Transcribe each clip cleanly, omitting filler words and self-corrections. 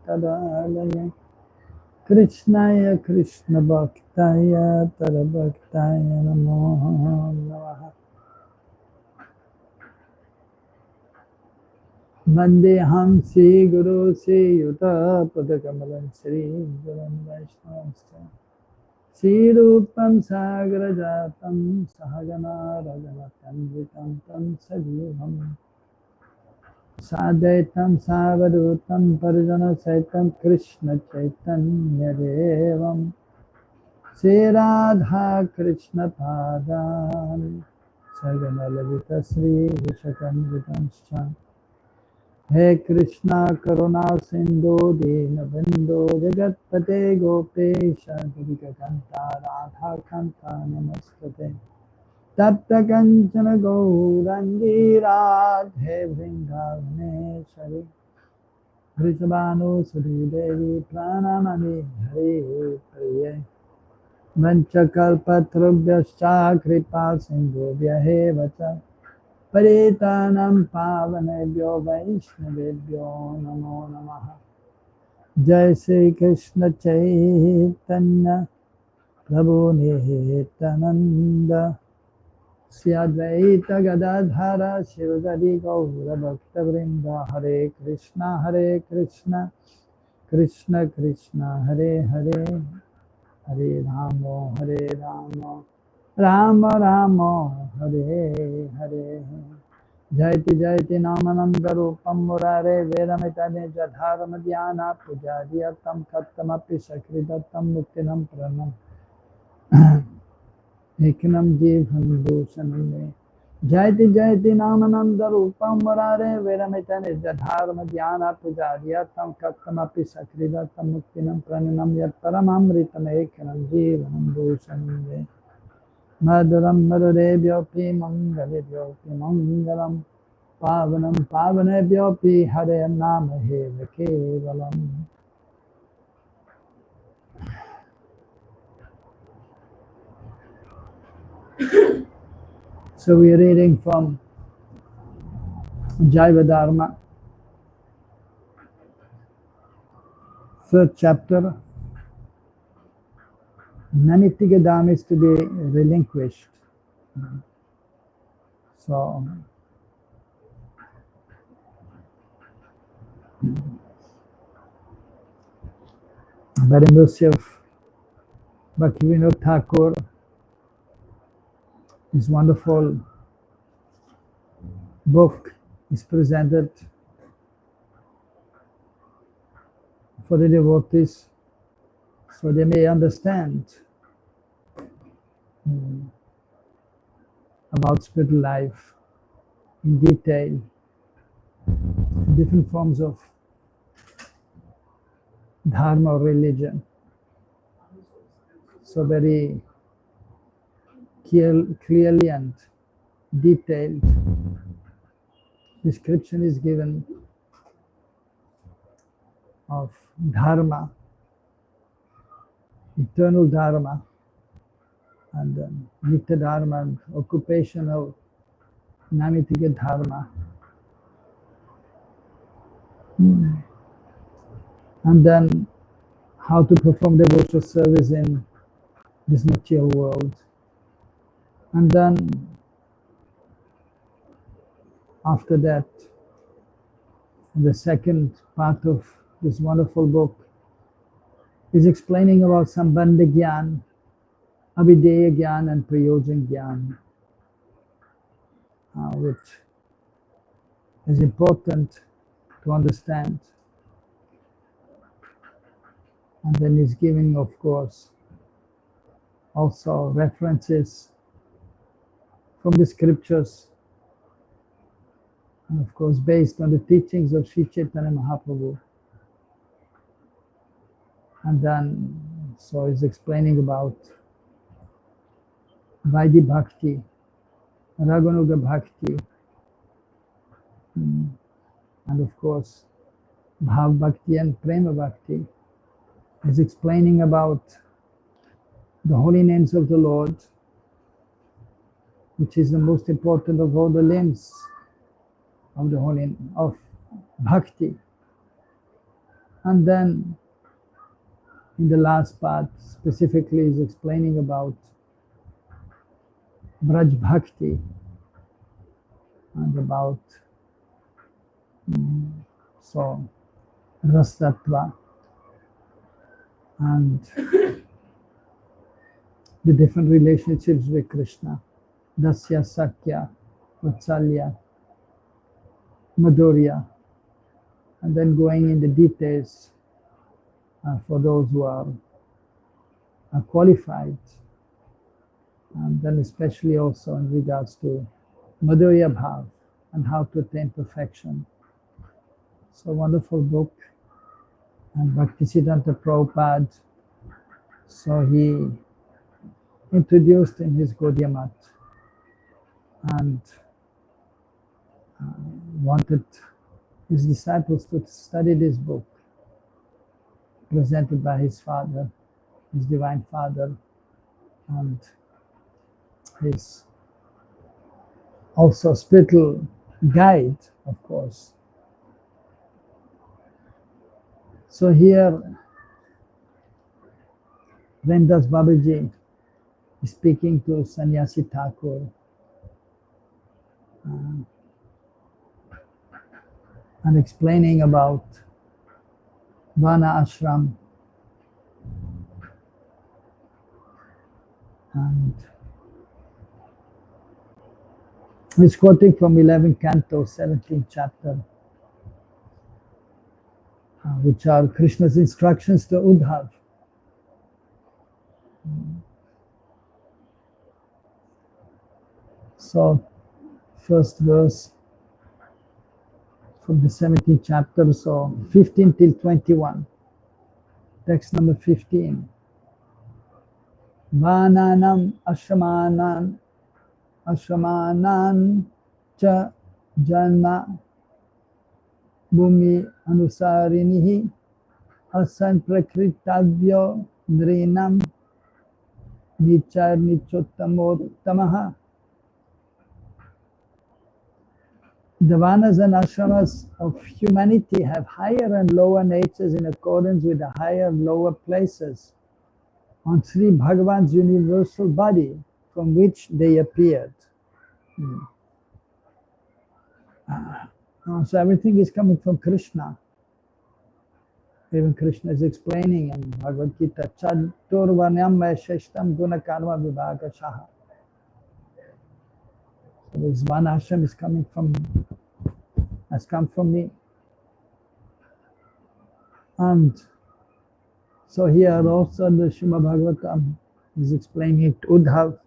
Tadalaya Krishnaya Krishna Bhaktaya Tada Bhaktaya Namo Namaha Vandeham Sri Guru Sri Yuta Padakamalam Sri Gurum Vaishnavascha Sri Rupam Sagrajatam Sahagana Raganatam Vitam Tam Sajivam Sadaitam Savadutam Parijana Saitam Krishna Chaitanya Devam Sri Radha Krishna Padam Sagana Lavita Sri Vishakam Vitanscha He Krishna Karuna Sindhu Dina Bindu Jagatpate Gopesha Gurika Kanta Radha Kanta Namaskate Tapta Kanchana Gaurangi Radhe Vrindavaneshwari Vrishabhanu Suri Devi Pranamani Hari Priye Vanchakalpatrubhyascha Kripa Sindhubhya Vacha Paritanam Pavanebhyo Vaishnavebhyo Namo Namaha Jai Sri Krishna Chaitanya Prabhu Nityananda Sri Advaita Gadadhara Shivadadi Gaura Bhakta Vrinda Hare Krishna Krishna Krishna Hare Hare Hare Rama Rama Rama Hare Hare Jaiti Jaiti Namananda Rupam Murare Vedamitane Jadharma Dhyana Pujadiyatam Kattamapi Sakridatam Muktinam Pranam Eknam Jivam Dushaname Jaiti Jaiti Namananda Rupam Murare Vedamitane Jadharma Dhyana Pujadiyatam Kattamapi Sakridatam Muktinam Pranam Yat Paramamritam Eknam Jivam Dushaname Madhuram Madhurevyopi Mangalevyopi Mangalam Pavanam Pavanevyopi Hare Namahe Kevalam. So we are reading from Jaiva Dharma, third chapter. Namitika Dharma is to be relinquished. So by the mercy of Bhaktivinoda Thakur, this wonderful book is presented for the devotees so they may understand about spiritual life in detail, different forms of dharma or religion. So very clearly and detailed description is given of dharma, eternal dharma, and nitya dharma, and occupational namitika dharma. And then how to perform devotional service in this material world. And then after that, the second part of this wonderful book is explaining about Sambandha Gyan, Avideya Gyan, and Prayojan Gyan, which is important to understand. And then he's giving, of course, also references from the scriptures, and of course based on the teachings of Sri Chaitanya Mahaprabhu. And then, so he's explaining about Vaidhi Bhakti, Raganuga Bhakti, and of course Bhav Bhakti and Prema Bhakti. He's explaining about the holy names of the Lord, which is the most important of all the limbs of the holy of Bhakti. And then in the last part, specifically is explaining about Braj Bhakti and about so Rasattva and the different relationships with Krishna, Dasya, Sakya, Vatsalya, Madhurya, and then going in the details for those who are qualified, and then especially also in regards to Madhurya Bhav and how to attain perfection. So wonderful book. And Bhaktisiddhanta Prabhupada, so he introduced in his Gaudiya Math and wanted his disciples to study this book, presented by his father, his divine father, and his also spiritual guide, of course. So here, Rendas Babaji is speaking to Sannyasi Thakur. And explaining about Vana Ashram and he's quoting from 11th canto, 17th chapter, which are Krishna's instructions to Uddhav. So, first verse from the 17th chapter, so 15 till 21. Text number 15. Vananam ashamanan cha janma bhumi anusarinihi asan prakritavyo nrinam nichar nichottamottamaha. The vanas and ashramas of humanity have higher and lower natures in accordance with the higher and lower places on Sri Bhagavan's universal body from which they appeared. So everything is coming from Krishna. Even Krishna is explaining in Bhagavad Gita, Chaturvanyam Sheshtam Guna Karma Vibhaga Shaha. So this one ashram is coming from, has come from me. And so here also the Srimad Bhagavatam is explaining it to Uddhav.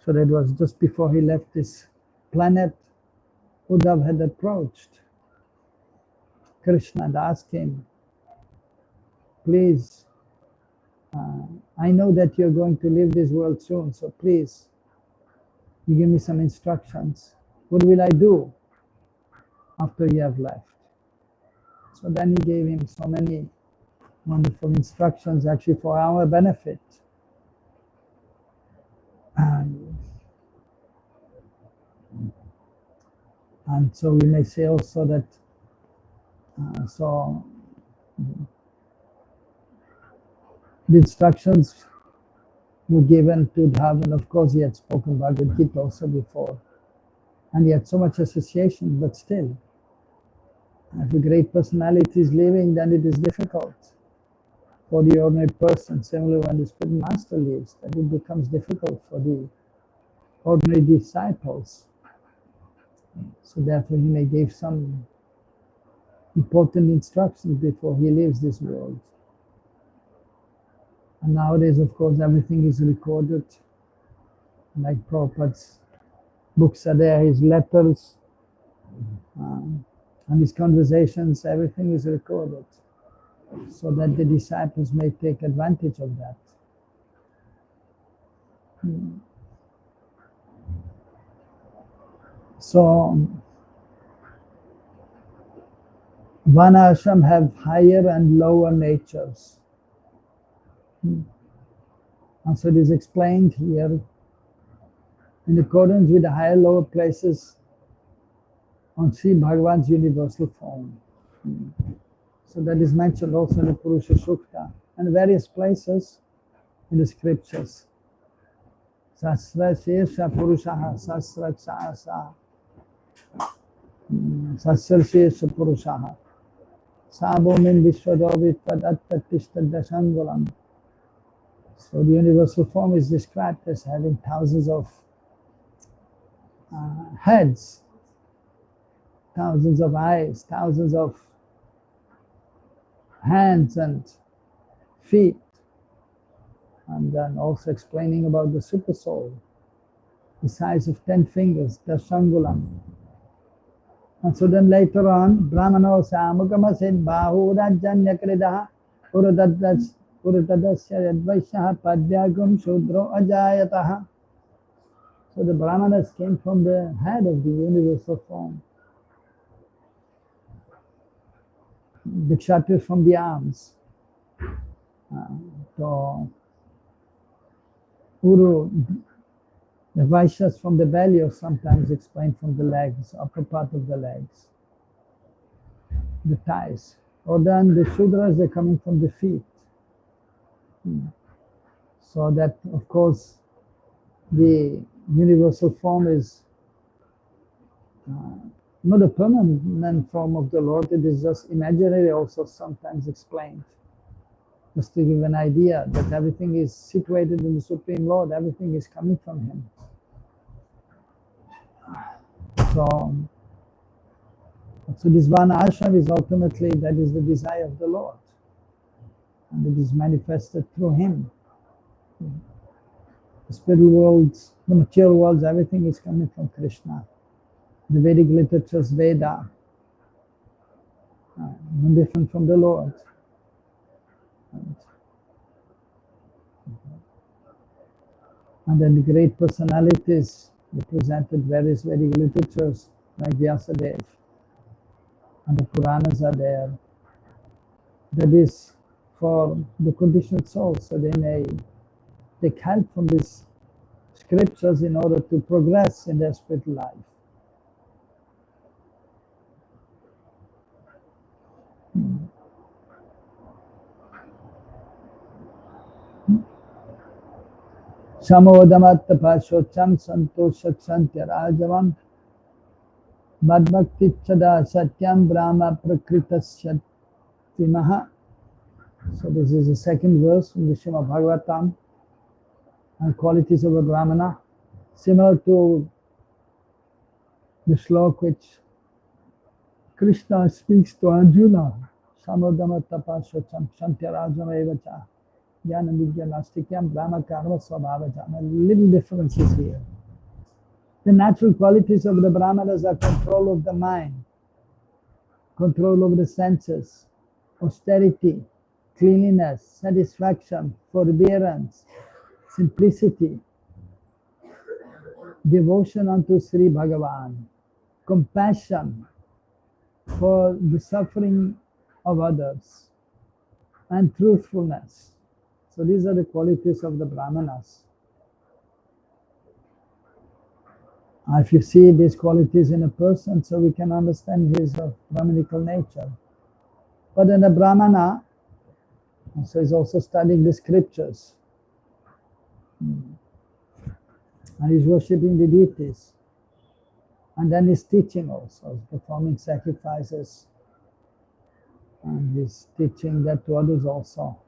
So that was just before he left this planet. Uddhav had approached Krishna and asked him, please, I know that you're going to leave this world soon, so please, you give me some instructions. What will I do after you have left? So then he gave him so many wonderful instructions, actually for our benefit. And so we may say also that the instructions were given to Uddhav, and of course he had spoken Bhagavad Gita also before. And he had so much association, but still, if a great personality is leaving, then it is difficult for the ordinary person. Similarly, when the spiritual master leaves, then it becomes difficult for the ordinary disciples. So therefore he may give some important instructions before he leaves this world. And nowadays, of course, everything is recorded. Like Prabhupada's books are there, his letters, and his conversations, everything is recorded, so that the disciples may take advantage of that. So, Vana ashram have higher and lower natures. And so it is explained here in accordance with the higher lower places on Sri Bhagavan's universal form. So that is mentioned also in the Purusha Sukta and various places in the scriptures. Sasra Shesha Purushaha Sasra Chasa Sasra Shesha Purushaha Sabomin Vishwadovit Padattatishta Dashangulam. So the universal form is described as having thousands of heads, thousands of eyes, thousands of hands and feet, and then also explaining about the super soul, the size of 10 fingers, Dashangulam. And so then later on, Brahmano Samukama said, Bahu Rajanyakridaha Uradadasya Yadvaishaha Padyagum Shudro Ajayataha. So the Brahmanas came from the head of the universal form. The Kshatriyas from the arms. So Uru, the Vaishyas from the belly, or sometimes explained from the legs, upper part of the legs, the thighs. Or then the Shudras, they're coming from the feet. So that, of course, the universal form is not a permanent form of the Lord, it is just imaginary, also sometimes explained. Just to give an idea that everything is situated in the Supreme Lord, everything is coming from Him. So this Vana Ashram is ultimately, that is the desire of the Lord. And it is manifested through Him. The spiritual worlds, the material worlds, everything is coming from Krishna. The Vedic literature's Veda, no different from the Lord. And then the great personalities, they presented various Vedic literatures like Vyasadeva, and the Puranas are there. That is for the conditioned soul, so they may take help from these scriptures in order to progress in their spiritual life. Samodamat tapashocham santoshachantya rajavam madbhaktichada satyam brahma prakritasya timaha. So this is the second verse from the Srimad Bhagavatam and qualities of a Brahmana, similar to the slok which Krishna speaks to Arjuna. Samodama tapashocham shantyarajam evacha jnana vidya nastikyam brahma karma svabhavacha. A little difference is here. The natural qualities of the Brahmanas are control of the mind, control of the senses, austerity, cleanliness, satisfaction, forbearance, simplicity, devotion unto Sri Bhagavan, compassion for the suffering of others, and truthfulness. So these are the qualities of the Brahmanas. If you see these qualities in a person, so we can understand his Brahmanical nature. But in a Brahmana, so he's also studying the scriptures. And he's worshipping the deities. And then he's teaching also, he's performing sacrifices. And he's teaching that to others also.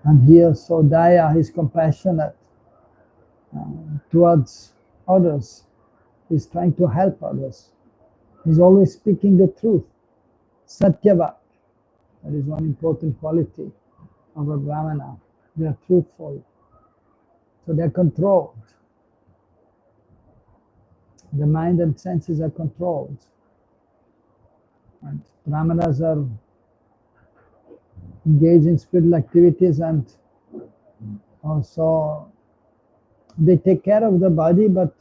And here, so Daya, he's compassionate towards others. He's trying to help others. He's always speaking the truth. Satyavak, that is one important quality of a Brahmana. They are truthful. So they're controlled. The mind and senses are controlled. And Brahmanas are engaged in spiritual activities, and also they take care of the body, but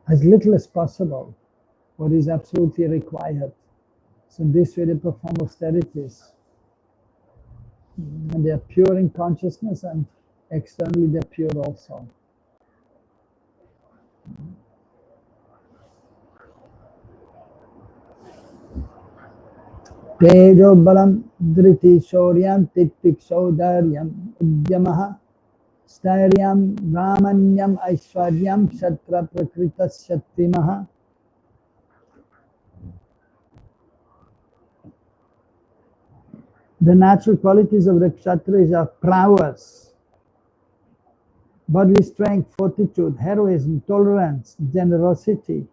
as little as possible, what is absolutely required. So in this way they perform austerities. And they are pure in consciousness, and externally they are pure also. Tejo balam dhriti shauryam titik saudaryam udyamaha stairyam ramanyam aishwaryam shatra prakritas shaktimaha. The natural qualities of the Kshatris are prowess, bodily strength, fortitude, heroism, tolerance, generosity,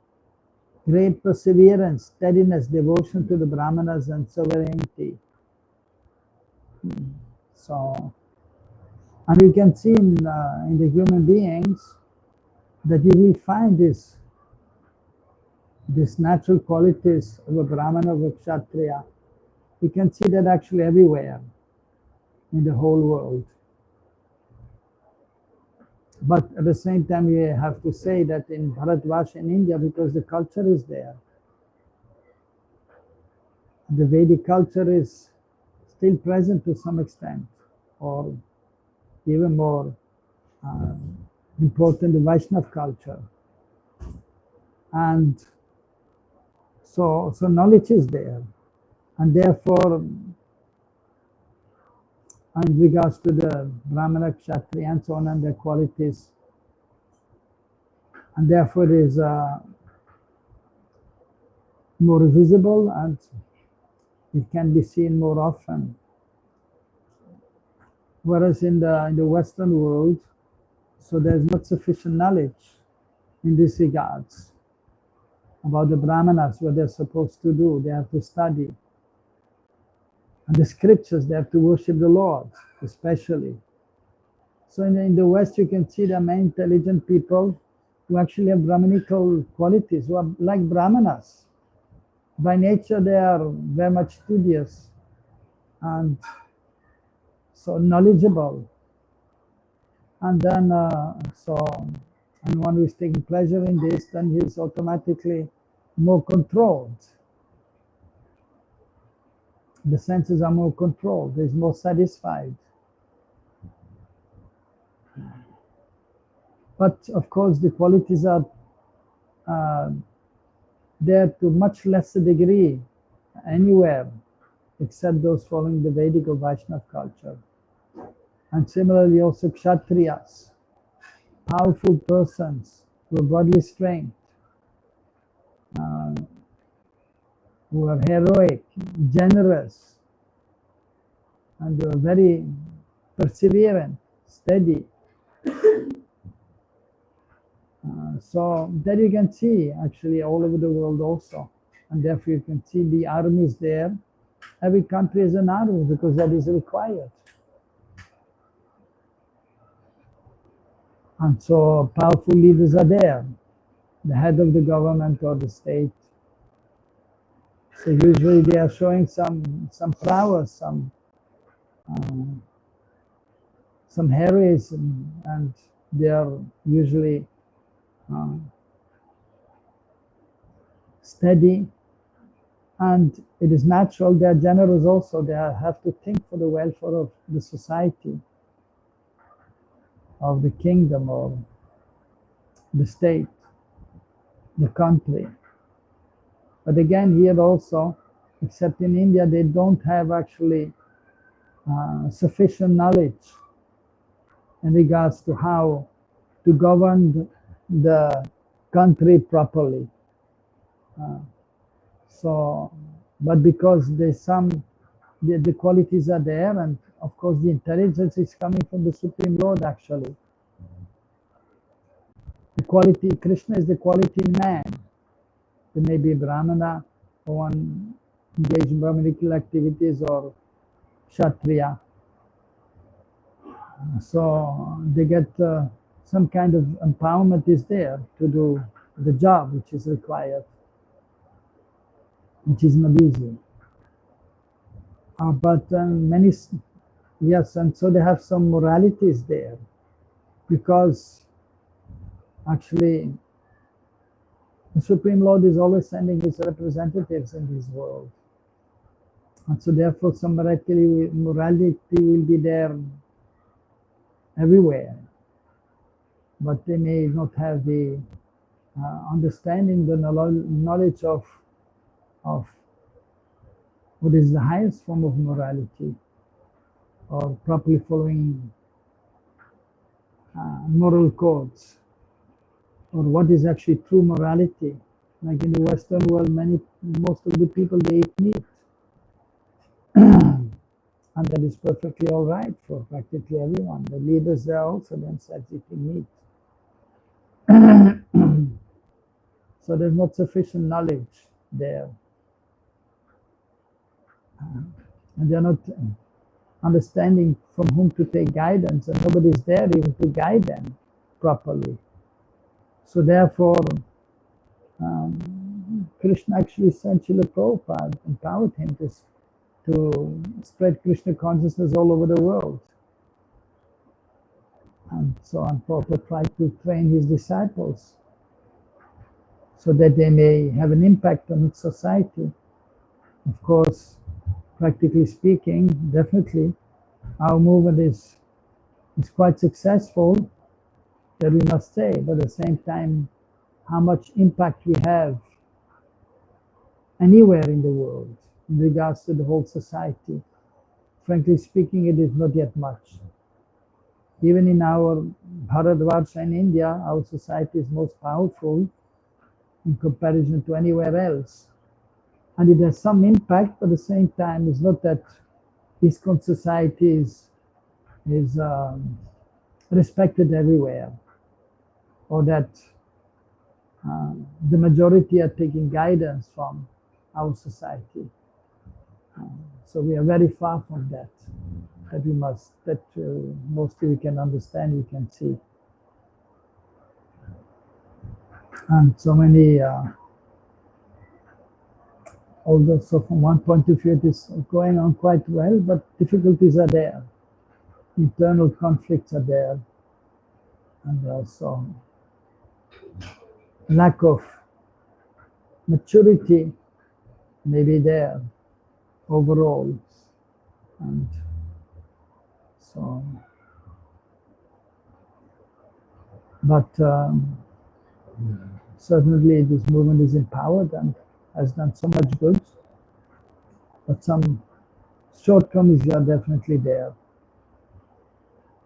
great perseverance, steadiness, devotion to the Brahmanas, and sovereignty. So, and we can see in the human beings that you will find this natural qualities of a Brahmana, of a Kshatriya. We can see that actually everywhere in the whole world. But at the same time, we have to say that in Bharatvarsha in India, because the culture is there, the Vedic culture is still present to some extent, or even more important, the Vaishnav culture. And so knowledge is there. And therefore, in regards to the Brahmana, Kshatriya, and so on, and their qualities, and therefore it is more visible and it can be seen more often. Whereas in the Western world, so there's not sufficient knowledge in these regards about the Brahmanas, what they're supposed to do. They have to study. And the scriptures, they have to worship the Lord, especially. So in the West, you can see there are many intelligent people who actually have Brahminical qualities, who are like Brahmanas. By nature, they are very much studious and so knowledgeable. And then, and one who is taking pleasure in this, then he is automatically more controlled. The senses are more controlled. He's more satisfied. But of course, the qualities are there to much lesser degree anywhere except those following the Vedic or Vaishnava culture. And similarly also Kshatriyas, powerful persons with bodily strength, who are heroic, generous, and who are very perseverant, steady. So that you can see actually all over the world also. And therefore you can see the armies there. Every country has an army because that is required. And so powerful leaders are there, the head of the government or the state. So usually they are showing some prowess, some heroism, and they are usually steady, and it is natural. They are generous also. They have to think for the welfare of the society, of the kingdom, or the state, the country. But again, here also, except in India, they don't have actually sufficient knowledge in regards to how to govern the country properly. But because there's the qualities are there, and of course the intelligence is coming from the Supreme Lord actually. The quality, Krishna is the quality man. There may be Brahmana, or one engaged in Brahminical activities, or Kshatriya. So they get some kind of empowerment is there to do the job which is required, which is not easy. But many, yes, and so they have some moralities there, because actually the Supreme Lord is always sending his representatives in this world. And so therefore some morality will be there everywhere. But they may not have the understanding, the knowledge of what is the highest form of morality, or properly following moral codes, or what is actually true morality. Like in the Western world, most of the people, they eat meat. And that is perfectly all right for practically everyone. The leaders there also themselves eating meat. So there's not sufficient knowledge there. And they're not understanding from whom to take guidance, and nobody's there even to guide them properly. So therefore, Krishna actually sent Srila Prabhupada, empowered him to spread Krishna consciousness all over the world. And so on, Prabhupada tried to train his disciples so that they may have an impact on its society. Of course, practically speaking, definitely, our movement is quite successful, that we must say, but at the same time, how much impact we have anywhere in the world in regards to the whole society. Frankly speaking, it is not yet much. Even in our Bharatvarsha in India, our society is most powerful in comparison to anywhere else. And it has some impact, but at the same time, it's not that ISKCON society is respected everywhere, or that the majority are taking guidance from our society. So we are very far from that. Mostly we can understand, we can see. And so many, although so from one point of view it is going on quite well, but difficulties are there. Internal conflicts are there. And also lack of maturity may be there overall. And so, but certainly this movement is empowered and has done so much good, but some shortcomings are definitely there.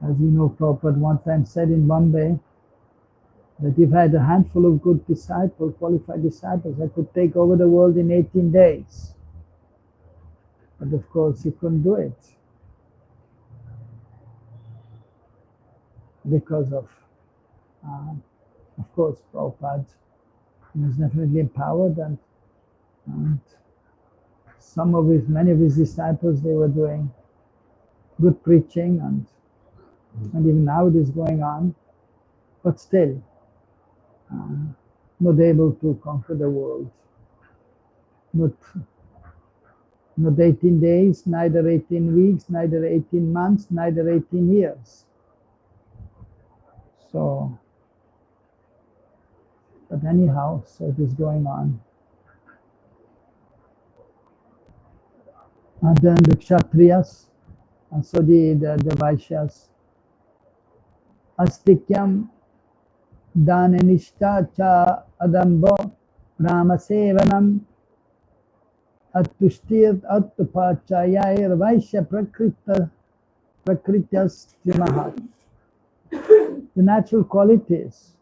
As you know, Prabhupada one time said in Bombay that if I had a handful of good disciples, qualified disciples, I could take over the world in 18 days. But of course, he couldn't do it because of course, Prabhupada was definitely empowered, and many of his disciples, they were doing good preaching, and even now it is going on, but still not able to conquer the world. Not 18 days, neither 18 weeks, neither 18 months, neither 18 years. So, but anyhow, so it is going on. And then the Kshatriyas, and so the Vaishyas, Astikyam Dananishta cha Adambo Rama Sevanam Attushtirt Attupachayayar Vaishya Prakrityas Trimahat. The natural qualities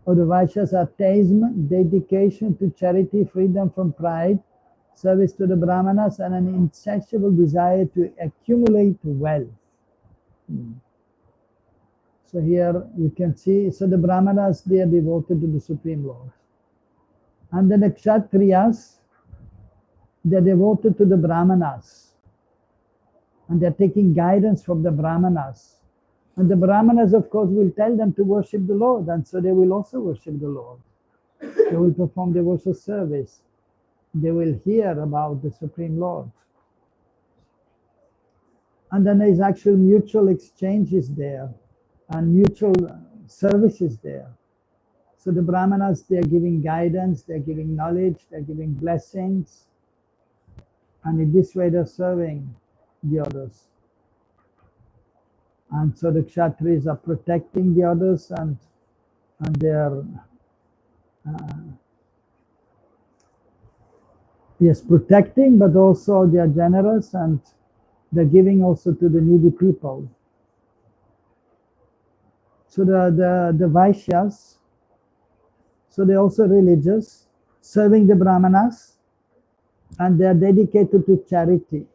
of the Vaishyas are theism, dedication to charity, freedom from pride, service to the Brahmanas, and an insatiable desire to accumulate wealth. So here you can see, so the Brahmanas, they are devoted to the Supreme Lord. And then the Kshatriyas, they are devoted to the Brahmanas. And they are taking guidance from the Brahmanas. And the Brahmanas, of course, will tell them to worship the Lord, and so they will also worship the Lord. They will perform devotional service. They will hear about the Supreme Lord. And then there is actual mutual exchanges there, and mutual services there. So the Brahmanas, they are giving guidance, they are giving knowledge, they are giving blessings, and in this way they are serving the others. And so the Kshatriyas are protecting the others, and they are Yes, protecting, but also they are generous and they're giving also to the needy people. So the Vaishyas, so they're also religious, serving the Brahmanas, and they are dedicated to charity.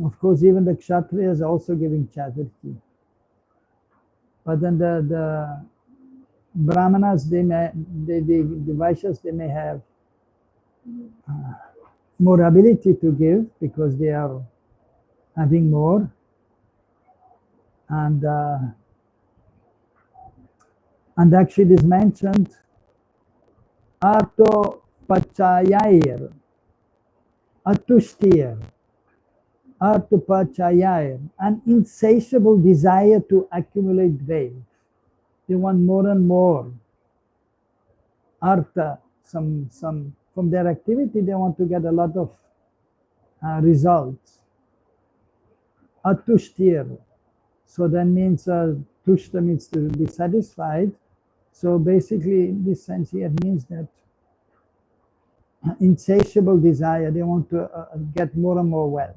Of course, even the Kshatriyas are also giving charity. But then the Brahmanas, the Vaishyas, they may have more ability to give because they are having more. And actually it is mentioned, Arto Pachayair, Atushtir, Arto Pachayair, an insatiable desire to accumulate grain. They want more and more. Artha, some from their activity, they want to get a lot of results. Atushtir, so that means tushta means to be satisfied. So basically, in this sense here, it means that insatiable desire, they want to get more and more wealth.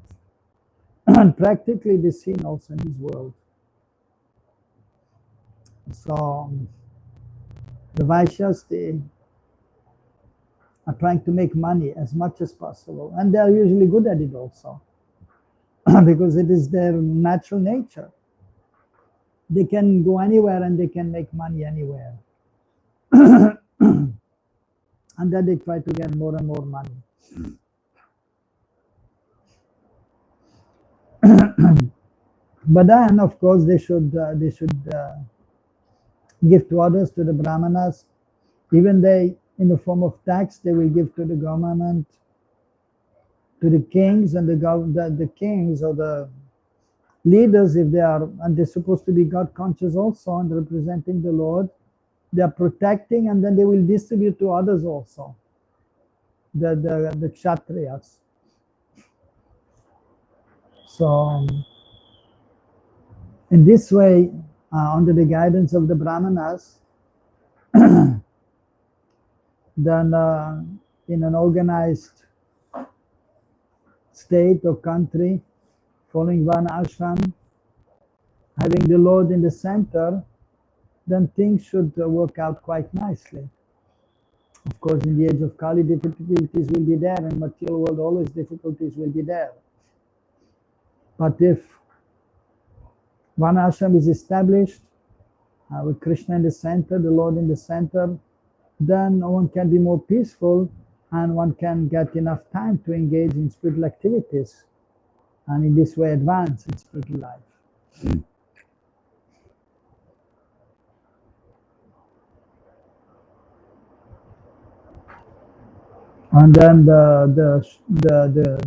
And practically this seen also in this world. So the Vaishyas, they are trying to make money as much as possible. And they are usually good at it also. Because it is their natural nature. They can go anywhere and they can make money anywhere. And then they try to get more and more money. But then, of course, they should give to others, to the Brahmanas. Even they, in the form of tax, they will give to the government, to the kings, and the kings or the leaders, if they are, and they're supposed to be God conscious also and representing the Lord, they are protecting, and then they will distribute to others also, the Kshatriyas. So in this way, under the guidance of the Brahmanas, then in an organized state or country, following one ashram, having the Lord in the center, then things should work out quite nicely. Of course, in the age of Kali, difficulties will be there, in material world always difficulties will be there. But if one ashram is established, with Krishna in the center, the Lord in the center, then one can be more peaceful and one can get enough time to engage in spiritual activities and in this way advance in spiritual life. And then the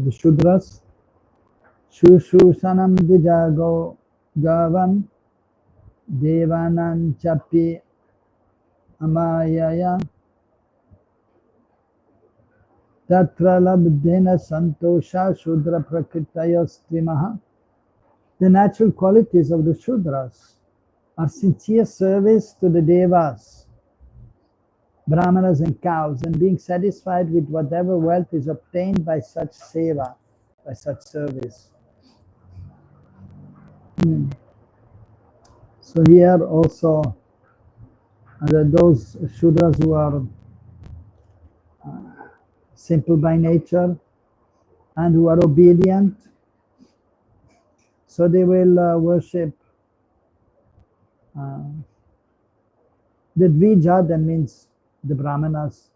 Shudras, Shushusanam Dijago Gavam Devanan Chapi Amayaya Tatra Labdena Santosha Shudra Prakritayas Trimaha. The natural qualities of the Shudras are sincere service to the Devas, Brahmanas and cows, and being satisfied with whatever wealth is obtained by such seva, by such service. So here also, those Shudras who are simple by nature and who are obedient, so they will worship the Dvija, that means the Brahmanas.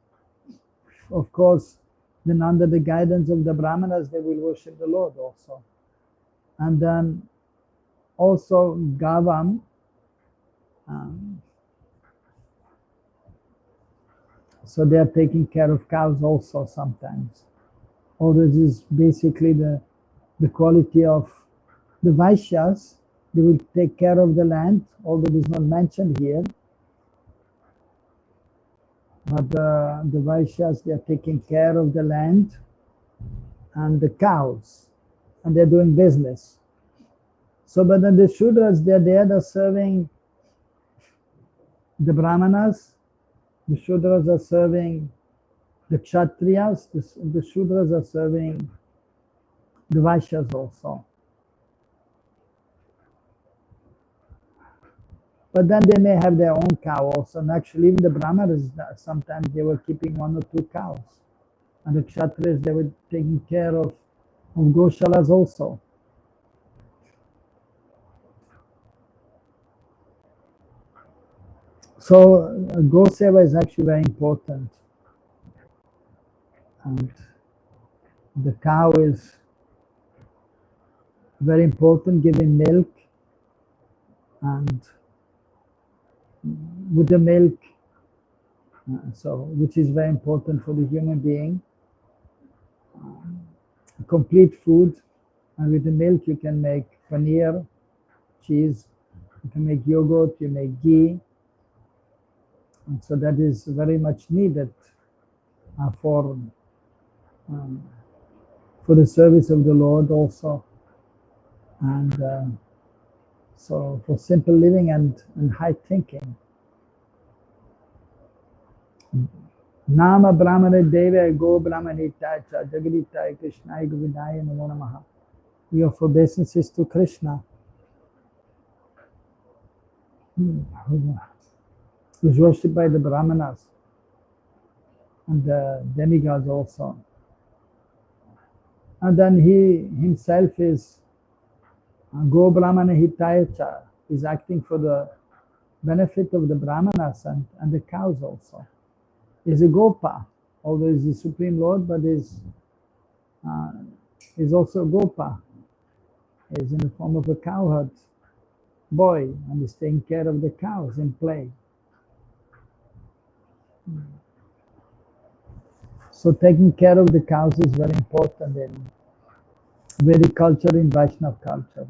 Of course, then under the guidance of the Brahmanas, they will worship the Lord also. And then also Gavam, so they are taking care of cows also sometimes. All this is basically the quality of the Vaishyas. They will take care of the land, although it is not mentioned here. But the Vaishyas, they are taking care of the land and the cows, and they're doing business. So, but then the Shudras, they're there, they're serving the Brahmanas. The Shudras are serving The Kshatriyas, the Shudras are serving the Vaishyas also. But then they may have their own cow also. And actually, even the Brahmanas, sometimes they were keeping 1 or 2 cows. And the Kshatriyas, they were taking care of Goshalas also. So Goseva is actually very important. And the cow is very important, giving milk. And with the milk, which is very important for the human being, complete food. And with the milk, you can make paneer, cheese, you can make yogurt, you make ghee. And so that is very much needed for the service of the Lord also. And so for simple living and high thinking. Nama Brahmane Deva Go Brahmanita Cha Jagadita Krishnaya Govinaya Namo Namaha. We offer obeisances to Krishna, who is worshipped by the Brahmanas and the demigods also. And then he himself is Go Brahmana Hitaya Cha, is acting for the benefit of the Brahmanas and the cows also. Is a Gopa, although is the Supreme Lord, but is also a Gopa. Is in the form of a cowherd boy and is taking care of the cows in play. So taking care of the cows is very important in Vedic culture, in Vaishnava culture.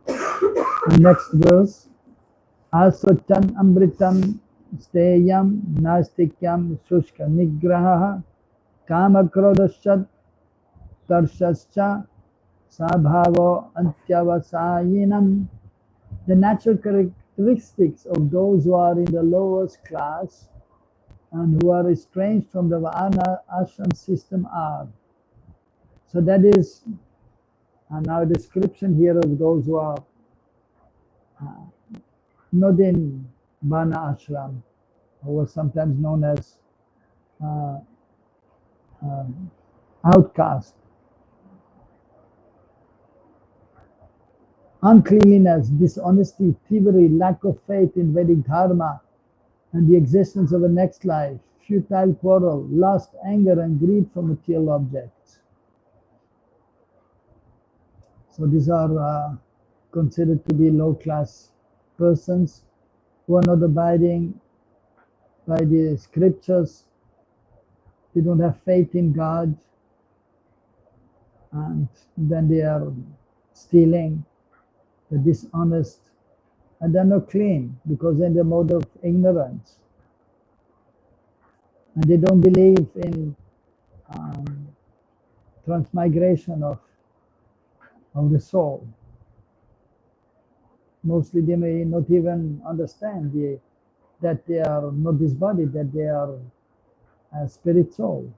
The next verse, Aswachan Amritam Steyam Nastikyam Shushka Nigraha Kamakrodashat Tarshascha Sabhavo Antyavasayinam. The natural characteristics of those who are in the lowest class and who are estranged from the Varna ashram system are. So that is now a description here of those who are not in Varna ashram, who are sometimes known as outcast. Uncleanliness, dishonesty, thievery, lack of faith in Vedic Dharma and the existence of a next life, futile quarrel, lust, anger, and greed for material objects. So these are considered to be low-class persons who are not abiding by the scriptures. They don't have faith in God, and then they are stealing, they're dishonest, and they're not clean because they're in the mode of ignorance. And they don't believe in transmigration of the soul. Mostly they may not even understand that they are not this body, that they are a spirit soul.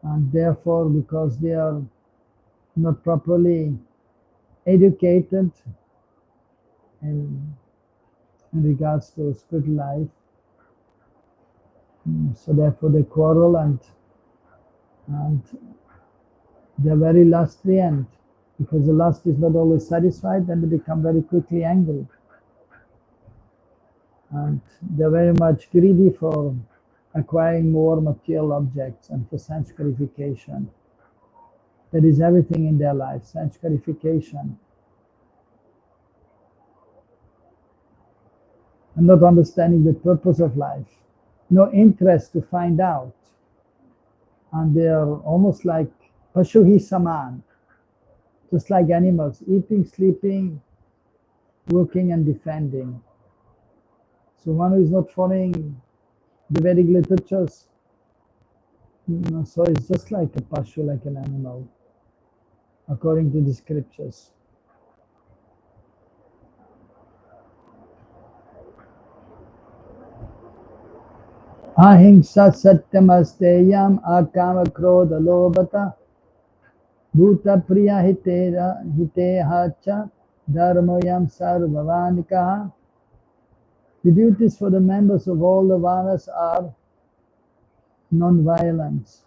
And therefore, because they are not properly educated in regards to spiritual life, so therefore they quarrel and they're very lusty, and because the lust is not always satisfied, then they become very quickly angry. And they're very much greedy for acquiring more material objects and for sense gratification. That is everything in their life, sense gratification. And not understanding the purpose of life. No interest to find out. And they are almost like Pashuhi Saman, just like animals, eating, sleeping, working and defending. So one who is not following the Vedic literatures, so it's just like a Pashu, like an animal, according to the scriptures. ahimsa satyamasteyam akama krodha lobhata bhuta priya hiteha cha dharmayam sarvavanika. The duties for the members of all the varnas are non-violence,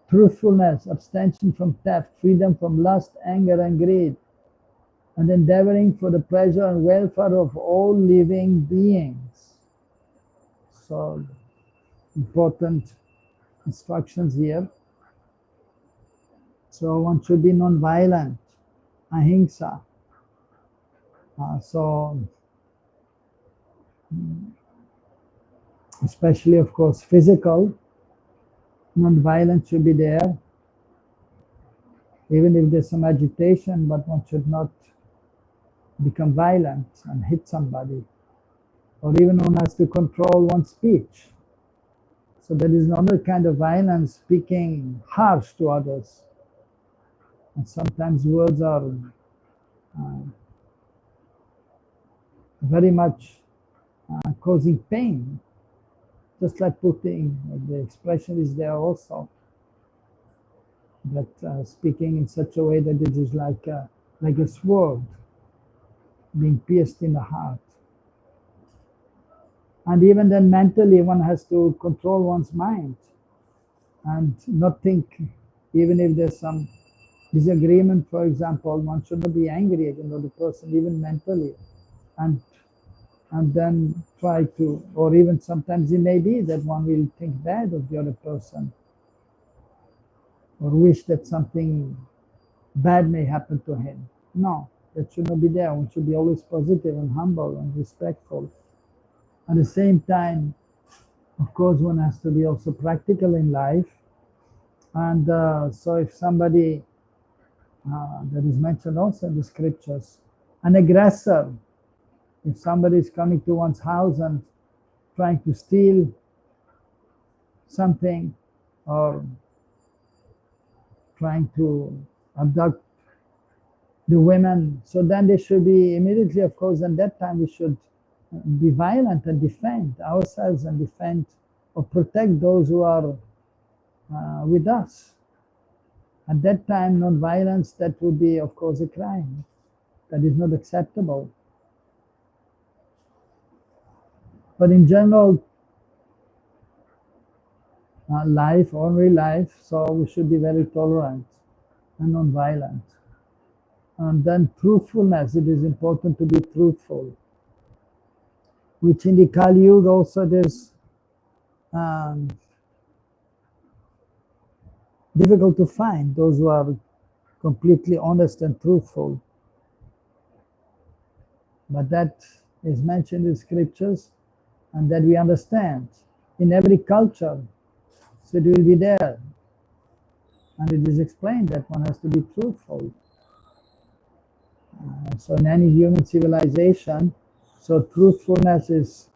truthfulness, abstention from theft, freedom from lust, anger and greed, and endeavoring for the pleasure and welfare of all living beings. So, important instructions here. So one should be non-violent, ahimsa. Especially of course physical, non-violence should be there. Even if there's some agitation, but one should not become violent and hit somebody. Or even one has to control one's speech. So there is another kind of violence, speaking harsh to others. And sometimes words are very much causing pain. Just like putting, the expression is there also, that speaking in such a way that it is like a sword being pierced in the heart. And even then mentally one has to control one's mind and not think, even if there's some disagreement, for example, one should not be angry at another person, even mentally, and then try to, or even sometimes it may be that one will think bad of the other person, or wish that something bad may happen to him. No, that should not be there. One should be always positive and humble and respectful. At the same time, of course, one has to be also practical in life. And so if somebody, that is mentioned also in the scriptures, an aggressor, if somebody is coming to one's house and trying to steal something or trying to abduct the women, so then they should be immediately, of course, at that time we should be violent and defend ourselves and defend or protect those who are with us. At that time, non-violence, that would be, of course, a crime. That is not acceptable. But in general, life, ordinary life, so we should be very tolerant and non-violent. And then truthfulness, it is important to be truthful. Which in the Kali Yuga also there's difficult to find those who are completely honest and truthful. But that is mentioned in scriptures and that we understand in every culture. So it will be there. And it is explained that one has to be truthful. So in any human civilization, so truthfulness is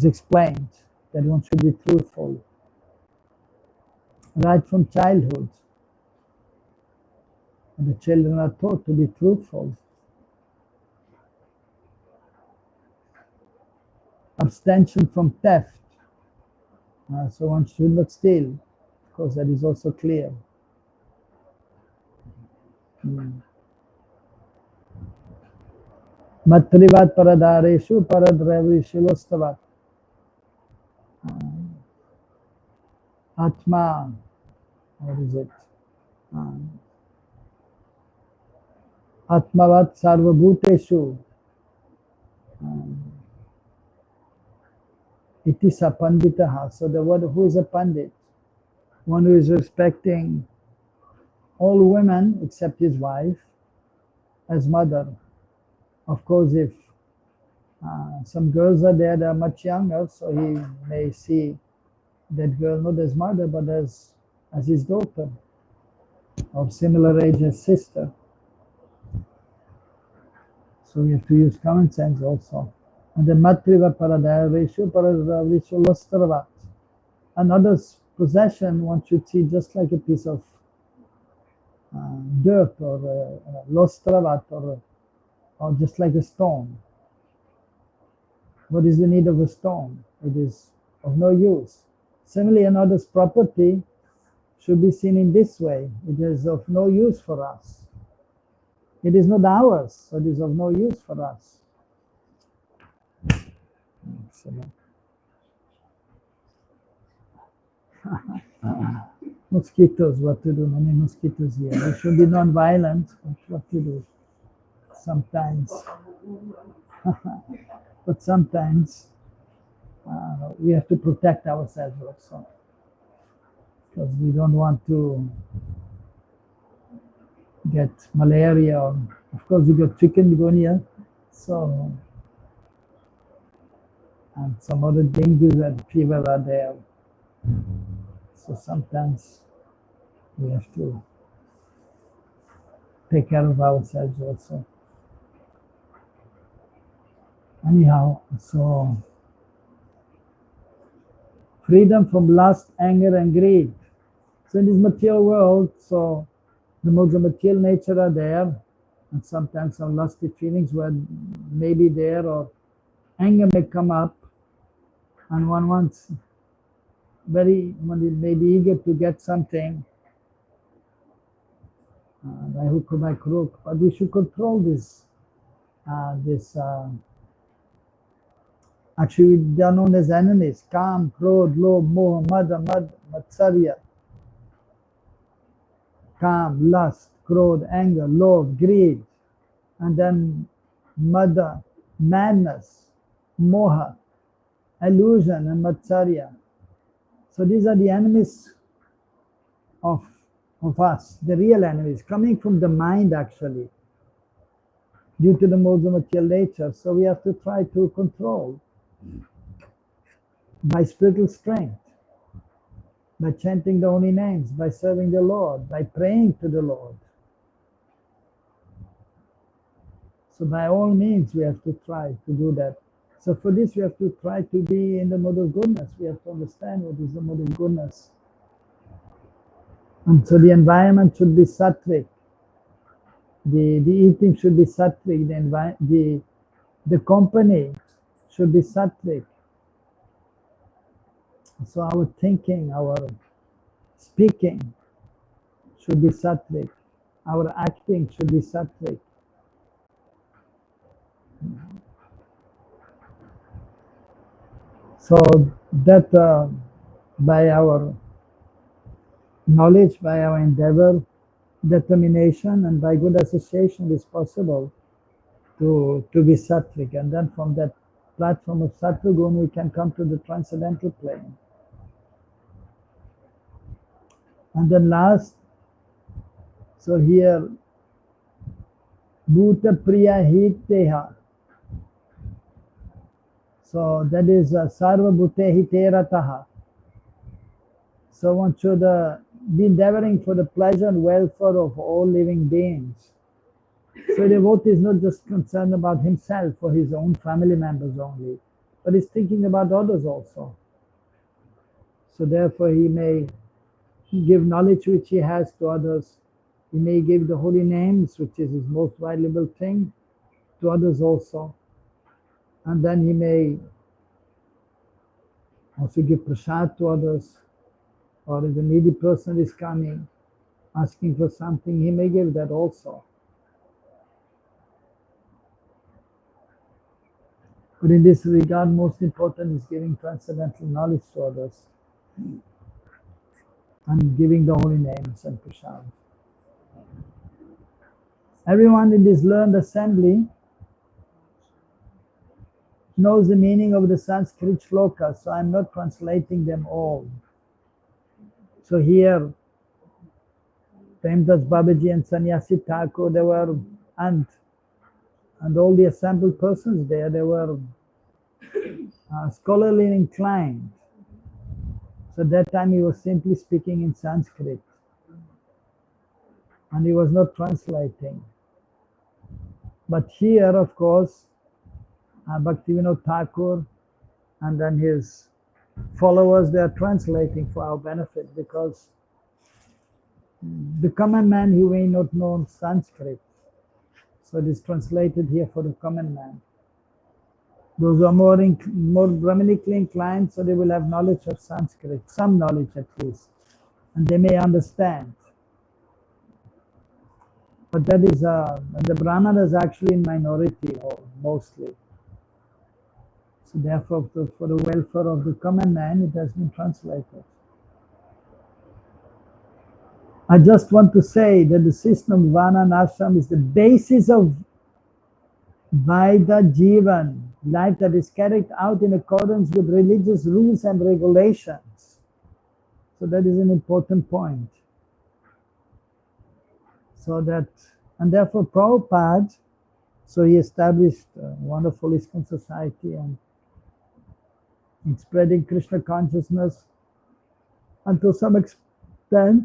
explained, that one should be truthful. Right from childhood. And the children are taught to be truthful. Abstention from theft. So one should not steal. Of course, that is also clear. Matrivat paradareshu paradravishilosthavat. Atma, what is it? Atmavat sarvabhuteshu. Itisa panditaha. So the word, who is a pandit? One who is respecting all women except his wife as mother. Of course, if some girls are there that are much younger, so he may see that girl not as mother but as his daughter of similar age as sister. So we have to use common sense also. And the matriva paradayareshu paradavrishu lostravat. Another's possession one should see just like a piece of dirt or lostravat or just like a stone. What is the need of a stone? It is of no use. Similarly, another's property should be seen in this way. It is of no use for us. It is not ours, so it is of no use for us. Mosquitoes, what to do? Many mosquitoes here. We should be non-violent, but what to do? Sometimes. But sometimes we have to protect ourselves also. Because we don't want to get malaria, or of course we got chikungunya, so and some other dengue and fever are there. So sometimes we have to take care of ourselves also. Anyhow, so freedom from lust, anger, and greed. So in this material world, so the modes of material nature are there, and sometimes some lusty feelings may be there, or anger may come up, and one may be eager to get something by hook or by crook, but we should control this. Actually, they are known as enemies: Kam, Krodh, Lobh, Moha, Mada, Matsarya. Kam, lust; Krodh, anger; Lobh, greed; and then Mada, madness; Moha, illusion; and Matsarya. So these are the enemies of us, the real enemies, coming from the mind actually, due to the modes of material nature. So we have to try to control by spiritual strength, by chanting the holy names, by serving the Lord, by praying to the Lord. So by all means we have to try to do that. So for this we have to try to be in the mode of goodness. We have to understand what is the mode of goodness. And so the environment should be sattvic. The eating should be sattvic. The company should be sattvic. So our thinking, our speaking should be sattvic. Our acting should be sattvic. So that by our knowledge, by our endeavor, determination, and by good association, it is possible to be sattvic. And then from that platform of sattva guna, we can come to the transcendental plane. And then last, so here, Bhuta Priya Hiteha. So that is Sarva Bhute Hiterataha. So one should be endeavoring for the pleasure and welfare of all living beings. So the devotee is not just concerned about himself or his own family members only, but is thinking about others also. So therefore he may give knowledge which he has to others. He may give the holy names, which is his most valuable thing, to others also. And then he may also give prasad to others. Or if a needy person is coming, asking for something, he may give that also. But in this regard, most important is giving transcendental knowledge to others and giving the holy names and prasad. Everyone in this learned assembly knows the meaning of the Sanskrit shlokas, so I'm not translating them all. So here, Premdas Babaji and Sannyasi Thakur, they were, and all the assembled persons there, they were scholarly inclined. So that time he was simply speaking in Sanskrit. And he was not translating. But here, of course, Bhaktivinoda Thakur and then his followers, they are translating for our benefit, because the common man, he may not know Sanskrit. So it is translated here for the common man. Those who are more Brahmanically inclined, so they will have knowledge of Sanskrit, some knowledge at least, and they may understand. But that is, the Brahmana is actually in minority, or mostly. So therefore, for the welfare of the common man, it has been translated. I just want to say that the system of Varna and Ashram is the basis of Vaida Jivan, life that is carried out in accordance with religious rules and regulations. So that is an important point. So that, and therefore Prabhupada, so he established a wonderful ISKCON society and in spreading Krishna consciousness, and to some extent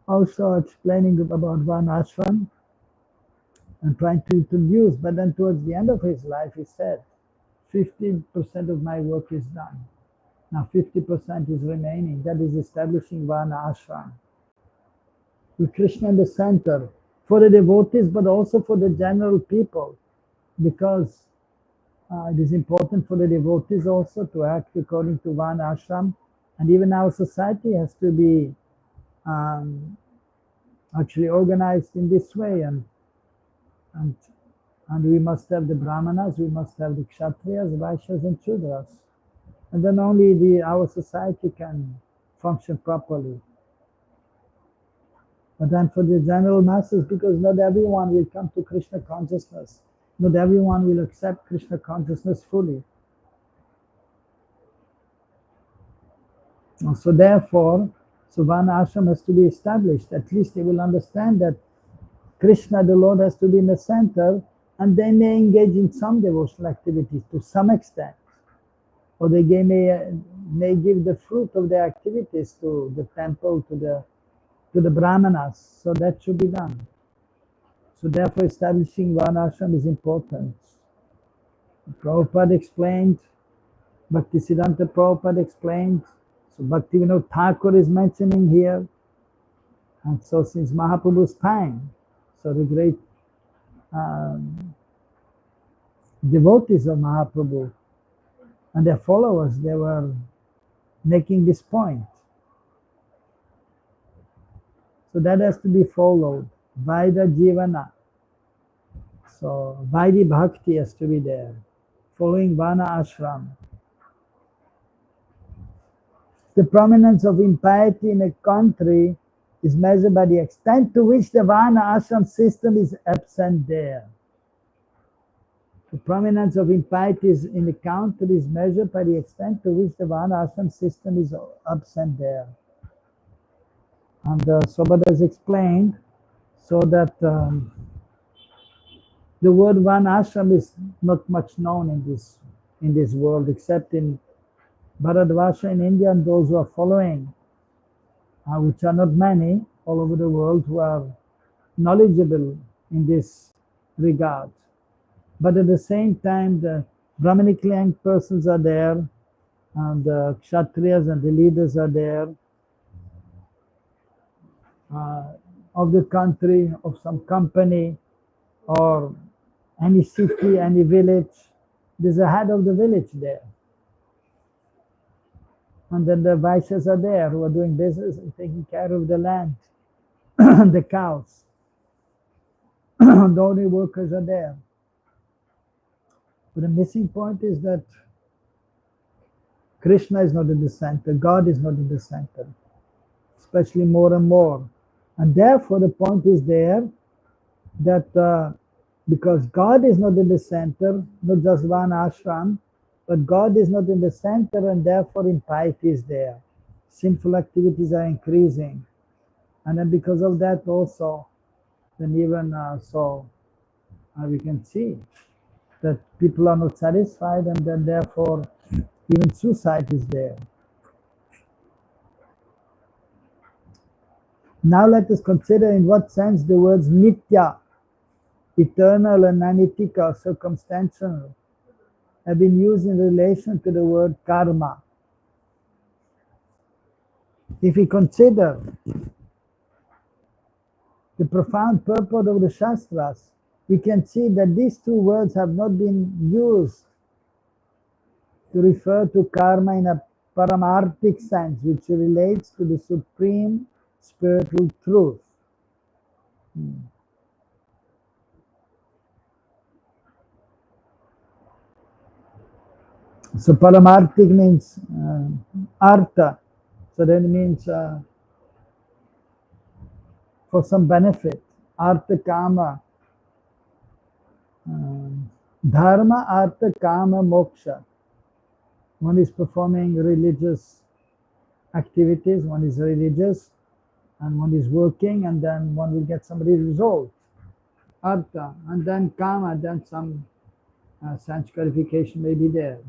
also explaining about Varnashram and trying to introduce, but then towards the end of his life he said, 50% of my work is done. Now 50% is remaining, that is establishing Varna Ashram. With Krishna in the center, for the devotees but also for the general people, because it is important for the devotees also to act according to Varna Ashram, and even our society has to be actually organized in this way, and we must have the Brahmanas, we must have the Kshatriyas, Vaishyas and Shudras, and then only our society can function properly. But then for the general masses, because not everyone will come to Krishna consciousness, not everyone will accept Krishna consciousness fully. And so therefore, Varna Ashram has to be established. At least they will understand that Krishna, the Lord, has to be in the center, and they may engage in some devotional activities to some extent, or they may give the fruit of their activities to the temple, to the Brahmanas. So that should be done. So therefore establishing Varnashram is important. Prabhupada explained, Bhaktisiddhanta Prabhupada explained, so Bhaktivinoda Thakur is mentioning here, and so since Mahaprabhu's time, so the great devotees of Mahaprabhu and their followers, they were making this point. So that has to be followed. Vaida Jivana. So Vaidi Bhakti has to be there, following Varna Ashram. The prominence of impiety in a country is measured by the extent to which the Varna Ashram system is absent there. The prominence of impiety in the country is measured by the extent to which the Varna Ashram system is absent there. And Sobhada has explained, so that the word Varnashram is not much known in this world, except in Bharadvaja in India and those who are following, which are not many, all over the world, who are knowledgeable in this regard. But at the same time, the Brahmanically young persons are there, and the Kshatriyas and the leaders are there, of the country, of some company, or any city, any village. There's a head of the village there. And then the Vaishyas are there who are doing business and taking care of the land, the cows. The only workers are there. But the missing point is that Krishna is not in the center, God is not in the center, especially more and more. And therefore the point is there that because God is not in the center, not just Varna Ashram, but God is not in the center, and therefore impiety is there. Sinful activities are increasing. And then because of that also, then even we can see that people are not satisfied, and then therefore even suicide is there. Now let us consider in what sense the words nitya, eternal, and anitika, circumstantial, have been used in relation to the word karma. If we consider the profound purport of the Shastras, we can see that these two words have not been used to refer to karma in a paramarthic sense, which relates to the supreme spiritual truth. So paramarthic means artha, so that means for some benefit. Artha kama, dharma, artha kama, moksha. One is performing religious activities, one is religious, and one is working, and then one will get some result. Artha, and then kama, then some sense clarification may be there.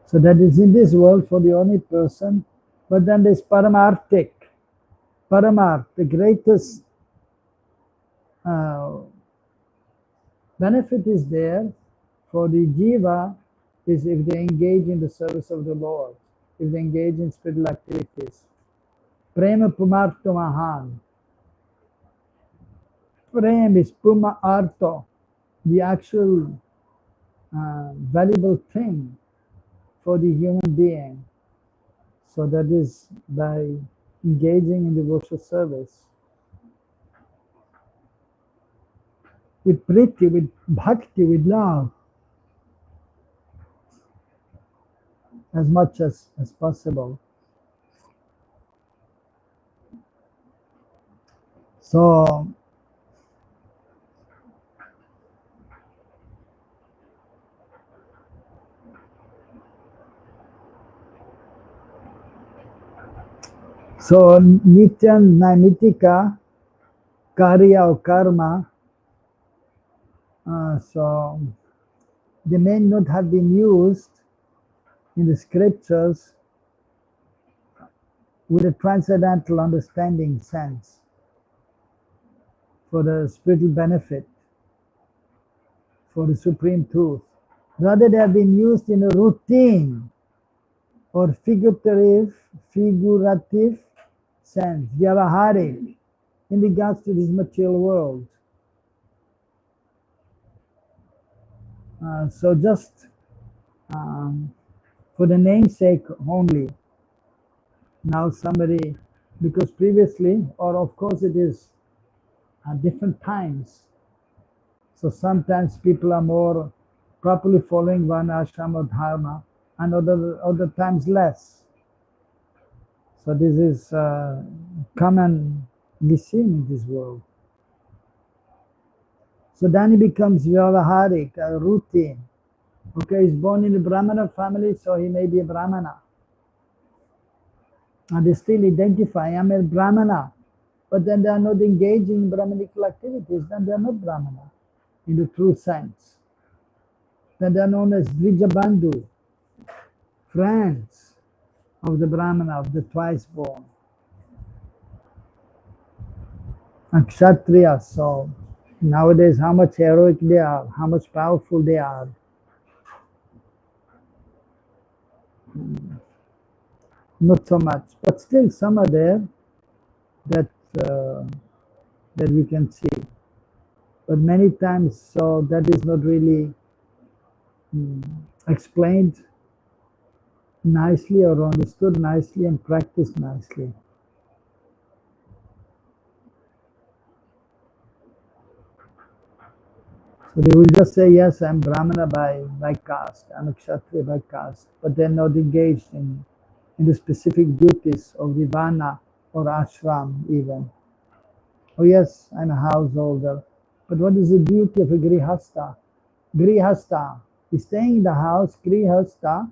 So that is in this world for the only person. But then there's paramarthic. Paramarth, the greatest benefit is there for the jiva is if they engage in the service of the Lord, if they engage in spiritual activities. Prema pumartha mahan. Prem is puma artho, the actual valuable thing for the human being. So that is by engaging in devotional service. With priti, with bhakti, with love, as much as possible. So nitya naimittika karya or karma, so they may not have been used in the scriptures with a transcendental understanding sense for the spiritual benefit, for the supreme truth. Rather, they have been used in a routine or figurative sense, vyavaharic, in regards to this material world. So just for the namesake only. Now somebody, because previously, or of course it is at different times. So sometimes people are more properly following one ashram or dharma, and other times less. So this is commonly seen in this world. So then it becomes vyavaharik, a routine. Okay, he's born in a Brahmana family, so he may be a Brahmana. And they still identify, I'm a Brahmana. But then they are not engaging in Brahmanical activities, then they are not Brahmana in the true sense. Then they are known as Dvijabandhu, friends of the Brahmana, of the twice born. And Kshatriyas, so nowadays how much heroic they are, how much powerful they are. Not so much, but still some are there that we can see. But many times, so that is not really explained nicely or understood nicely and practiced nicely. So they will just say, yes, I'm Brahmana by caste, I'm a Kshatriya by caste, but they're not engaged in the specific duties of the Vana or ashram even. Oh yes, I'm a householder, but what is the duty of a grihastha? Grihastha is staying in the house, grihastha,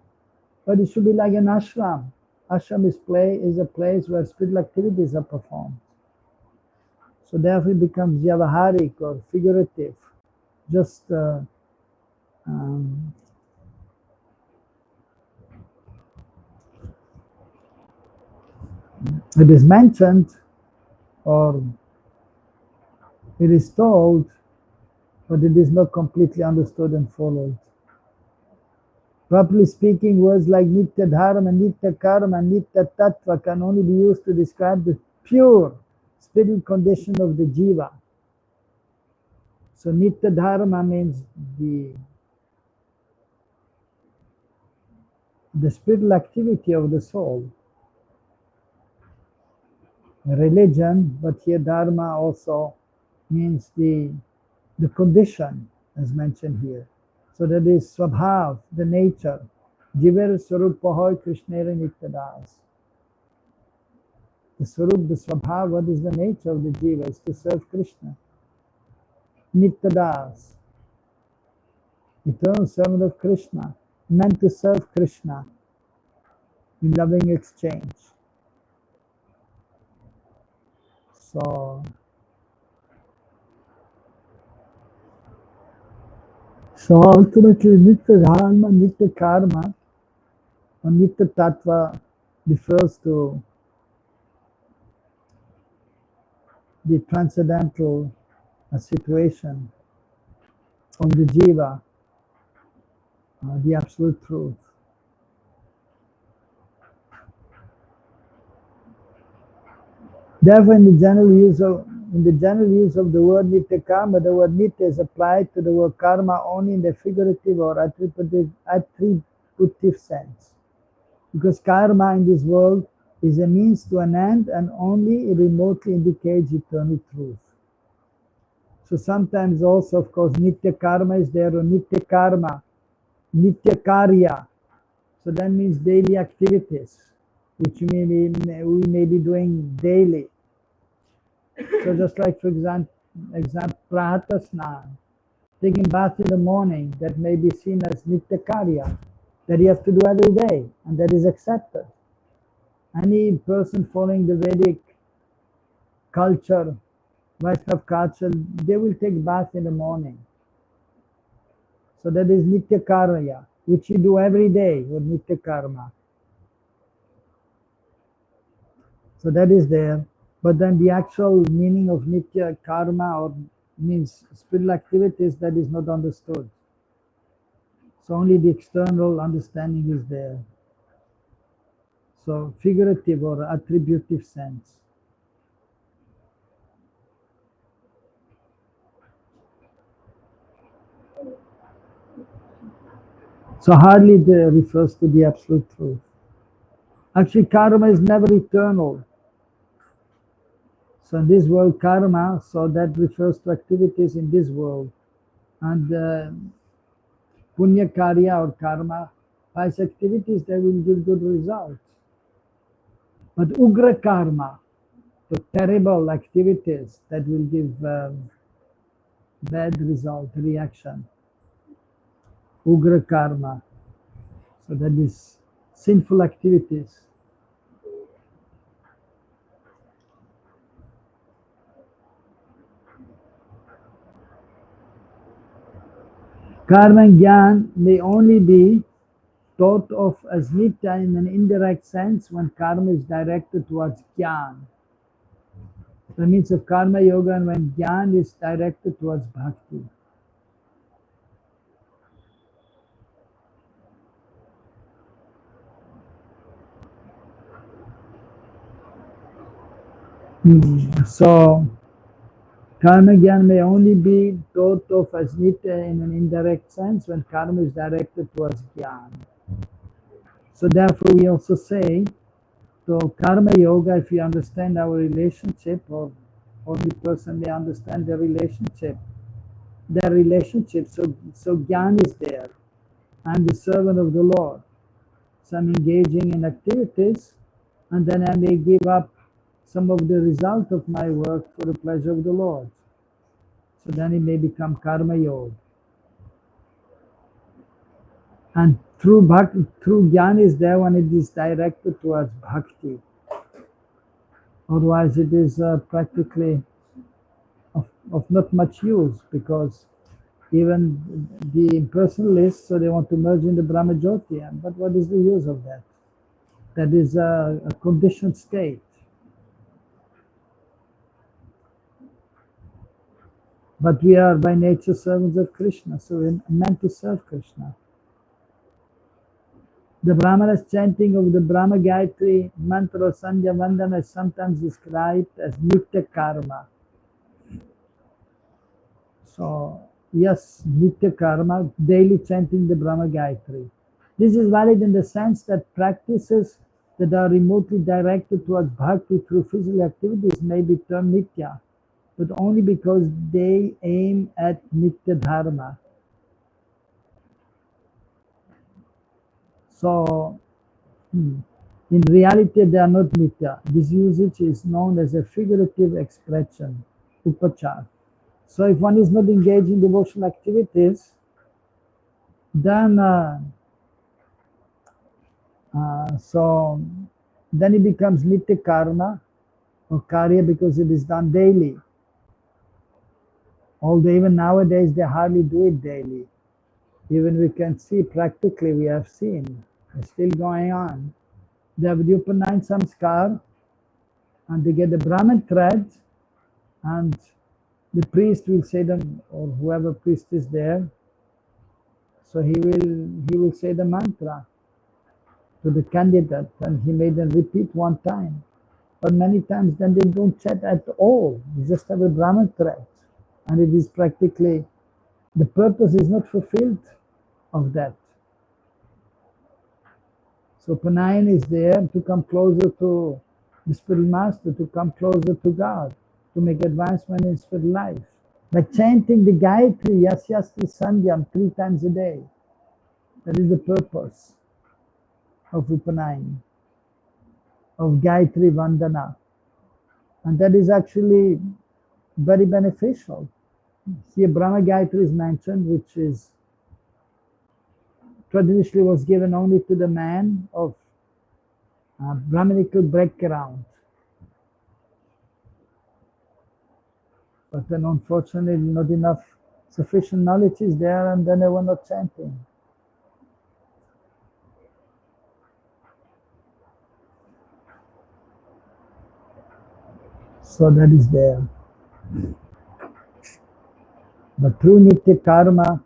but it should be like an ashram. Ashram is a place where spiritual activities are performed. So therefore it becomes vyavaharik or figurative. Just it is mentioned or it is told, but it is not completely understood and followed. Properly speaking, words like nitya dharma, nitya karma, nitya tattva can only be used to describe the pure spiritual condition of the jiva. So nitya dharma means the the spiritual activity of the soul. Religion, but here Dharma also means the condition, as mentioned here. So that is Swabhav, the nature. Jiver Swarupahoy Krishnera Nityadas. The Swarup, the Swabhav, what is the nature of the Jiva? Is to serve Krishna. Nityadas, eternal servant of Krishna, meant to serve Krishna in loving exchange. So ultimately, Nitya Dharma, Nitya Karma, or Nitya Tattva refers to the transcendental situation of the Jiva, the absolute truth. Therefore, in the general use of the word Nitya Karma, the word Nitya is applied to the word Karma only in the figurative or attributive sense. Because Karma in this world is a means to an end and only remotely indicates eternal truth. So sometimes also, of course, Nitya Karma is there, or Nitya Karma, Nitya Karya. So that means daily activities, which we may be doing daily. So just like, for example, Prahata Snan, taking bath in the morning, that may be seen as Nitya Karya, that you have to do every day, and that is accepted. Any person following the Vedic culture, Vaishnava culture, they will take bath in the morning. So that is Nitya Karya, which you do every day, or Nitya Karma. So that is there. But then the actual meaning of Nitya Karma, or means spiritual activities, that is not understood. So only the external understanding is there. So figurative or attributive sense. So hardly there refers to the absolute truth. Actually, karma is never eternal. So in this world, karma, so that refers to activities in this world. And punya karya or karma, as activities that will give good results. But ugra karma, the terrible activities that will give bad result, reaction. Ugra karma. So that is sinful activities. Karma and Gyan may only be thought of as nitya in an indirect sense when karma is directed towards Gyan. That means of karma yoga, and when Gyan is directed towards bhakti. So karma Gyan may only be thought of as nitya in an indirect sense when karma is directed towards Gyan. So therefore we also say, so karma yoga, if you understand our relationship, or the person may understand their relationship, so Gyan is there. I'm the servant of the Lord. So I'm engaging in activities, and then I may give up some of the result of my work for the pleasure of the Lord. So then it may become karma yoga. And true Gyan is there when it is directed towards bhakti. Otherwise it is practically of not much use, because even the impersonalists, so they want to merge in the Brahma Jyoti, but what is the use of that? That is a conditioned state. But we are by nature servants of Krishna, so we're meant to serve Krishna. The Brahmanas chanting of the Brahma Gayatri mantra or Sandhya Vandana is sometimes described as Nitya Karma. So, yes, Nitya Karma, daily chanting the Brahma Gayatri. This is valid in the sense that practices that are remotely directed towards bhakti through physical activities may be termed nitya, but only because they aim at nitya dharma. So, in reality, they are not nitya. This usage is known as a figurative expression, upachar. So, if one is not engaged in devotional activities, then then it becomes nitya karma or karya because it is done daily. Although even nowadays they hardly do it daily. Even we can see practically, we have seen, it's still going on. They have the Upanayana samskar and they get the Brahman thread and the priest will say them, or whoever priest is there, so he will say the mantra to the candidate and he made them repeat one time. But many times then they don't chat at all. They just have a Brahman thread. And it is practically, the purpose is not fulfilled of that. So Panayan is there to come closer to the spiritual master, to come closer to God, to make advancement in spiritual life. Like chanting the Gayatri, Yasyasti Sandhyam 3 times a day. That is the purpose of Upanayan, of Gayatri Vandana. And that is actually very beneficial. Here Brahma Gayatri is mentioned, which is traditionally was given only to the man of Brahminical background. But then unfortunately not enough sufficient knowledge is there and then they were not chanting. So that is there. But through Nitya Karma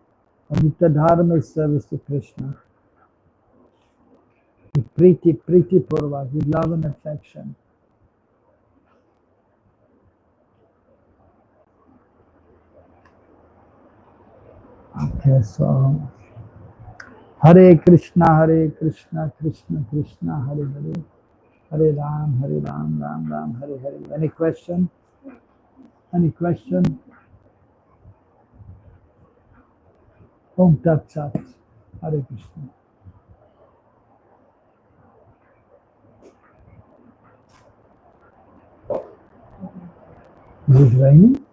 or Nitya Dharma is service to Krishna. With Priti Purva, with love and affection. Okay, so Hare Krishna, Krishna Krishna, Hare Hare. Hare Ram, Ram Ram, Hare Hare. Any question? Any question? Om Tat Sat. Hare Krishna. Is it raining?